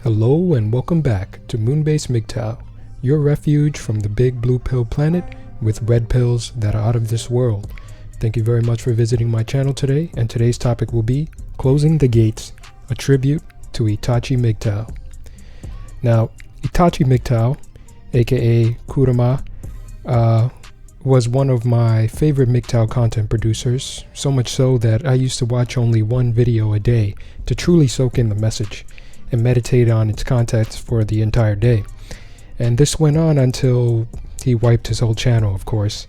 Hello and welcome back to Moonbase MGTOW, your refuge from the big blue pill planet with red pills that are out of this world. Thank you very much for visiting my channel today, and today's topic will be Closing the Gates, a tribute to Itachi MGTOW. Now, Itachi MGTOW, aka Kurama, was one of my favorite MGTOW content producers, so much so that I used to watch only one video a day to truly soak in the message and meditate on its context for the entire day. And this went on until he wiped his whole channel, of course.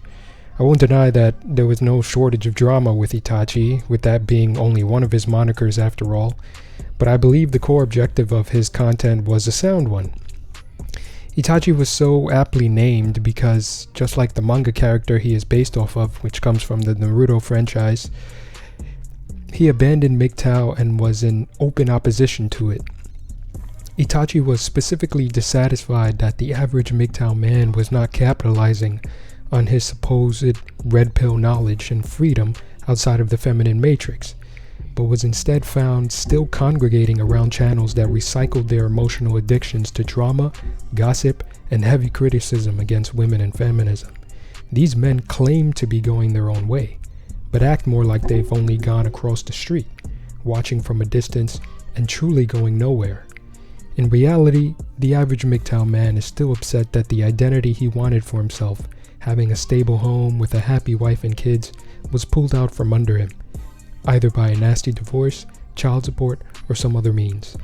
I won't deny that there was no shortage of drama with Itachi, with that being only one of his monikers after all, but I believe the core objective of his content was a sound one. Itachi was so aptly named because, just like the manga character he is based off of, which comes from the Naruto franchise, he abandoned MGTOW and was in open opposition to it. Itachi was specifically dissatisfied that the average MGTOW man was not capitalizing on his supposed red pill knowledge and freedom outside of the feminine matrix, but was instead found still congregating around channels that recycled their emotional addictions to drama, gossip, and heavy criticism against women and feminism. These men claim to be going their own way, but act more like they've only gone across the street, watching from a distance and truly going nowhere. In reality, the average MGTOW man is still upset that the identity he wanted for himself, having a stable home with a happy wife and kids, was pulled out from under him, either by a nasty divorce, child support, or some other means.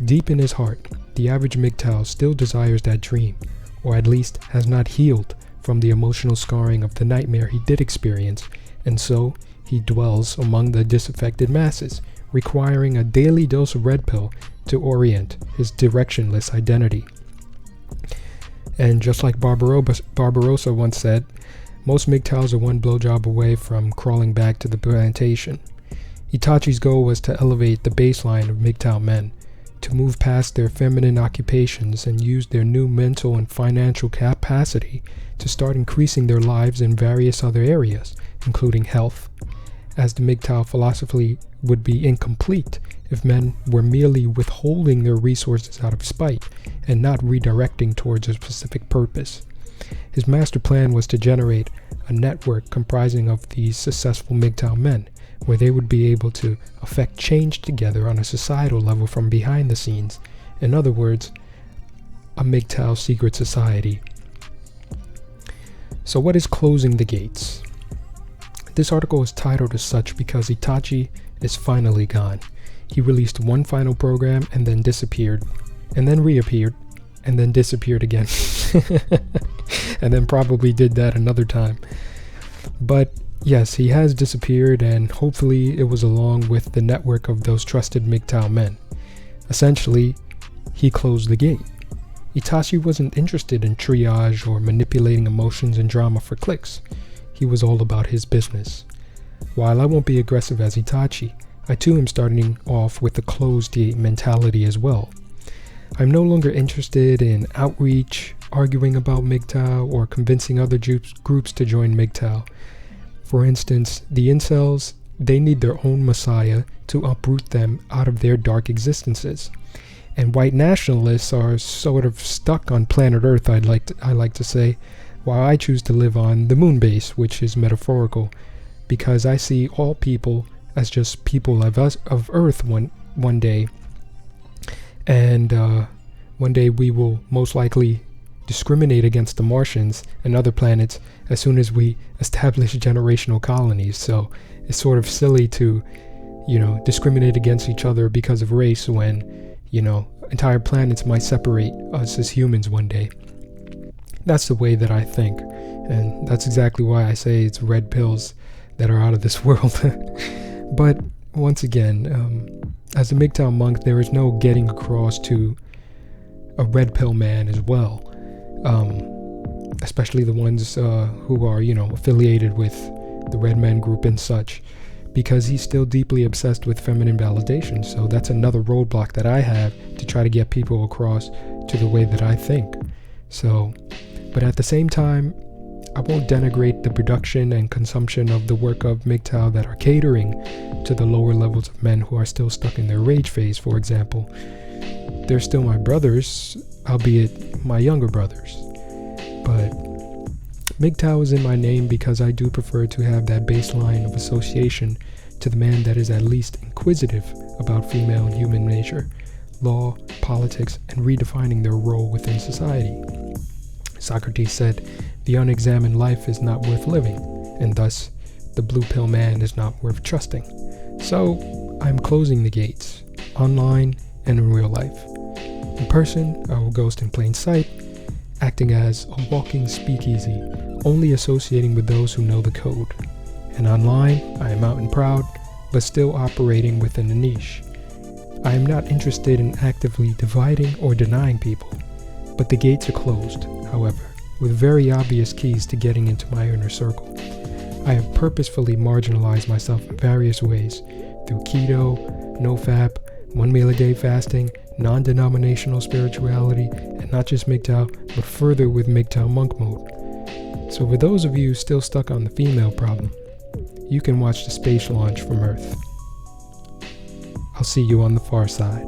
Deep in his heart, the average MGTOW still desires that dream, or at least has not healed from the emotional scarring of the nightmare he did experience, and so he dwells among the disaffected masses, requiring a daily dose of red pill to orient his directionless identity. And just like Barbarossa once said, most MGTOWs are one blowjob away from crawling back to the plantation. Itachi's goal was to elevate the baseline of MGTOW men, to move past their feminine occupations and use their new mental and financial capacity to start increasing their lives in various other areas, including health, as the MGTOW philosophy would be incomplete if men were merely withholding their resources out of spite and not redirecting towards a specific purpose. His master plan was to generate a network comprising of these successful MGTOW men, where they would be able to affect change together on a societal level from behind the scenes. In other words, a MGTOW secret society. So what is closing the gates? This article is titled as such because Itachi is finally gone. He released one final program and then disappeared, and then reappeared, and then disappeared again. And then probably did that another time. But yes, he has disappeared, and hopefully it was along with the network of those trusted MGTOW men. Essentially, he closed the gate. Itachi wasn't interested in triage or manipulating emotions and drama for clicks. He was all about his business. While I won't be aggressive as Itachi, I too am starting off with the closed gate mentality as well. I'm no longer interested in outreach, arguing about MGTOW, or convincing other groups to join MGTOW. For instance, the incels, they need their own messiah to uproot them out of their dark existences. And white nationalists are sort of stuck on planet Earth, I like to say, while I choose to live on the moon base, which is metaphorical, because I see all people as just people of Earth one day, and one day we will most likely discriminate against the Martians and other planets as soon as we establish generational colonies. So it's sort of silly to, discriminate against each other because of race when, entire planets might separate us as humans one day. That's the way that I think, and that's exactly why I say it's red pills that are out of this world. But once again, as a MGTOW monk, there is no getting across to a red pill man as well, especially the ones who are, affiliated with the red man group and such, because he's still deeply obsessed with feminine validation. So that's another roadblock that I have to try to get people across to the way that I think. So, but at the same time, I won't denigrate the production and consumption of the work of MGTOW that are catering to the lower levels of men who are still stuck in their rage phase, for example. They're still my brothers, albeit my younger brothers. But MGTOW is in my name because I do prefer to have that baseline of association to the man that is at least inquisitive about female and human nature, law, politics, and redefining their role within society. Socrates said, "The unexamined life is not worth living," and thus, the blue pill man is not worth trusting. So, I'm closing the gates, online and in real life. In person, I will ghost in plain sight, acting as a walking speakeasy, only associating with those who know the code. And online, I am out and proud, but still operating within a niche. I am not interested in actively dividing or denying people, but the gates are closed, however, with very obvious keys to getting into my inner circle. I have purposefully marginalized myself in various ways, through keto, no-fap, 1 meal a day fasting, non-denominational spirituality, and not just MGTOW, but further with MGTOW monk mode. So for those of you still stuck on the female problem, you can watch the space launch from Earth. I'll see you on the far side.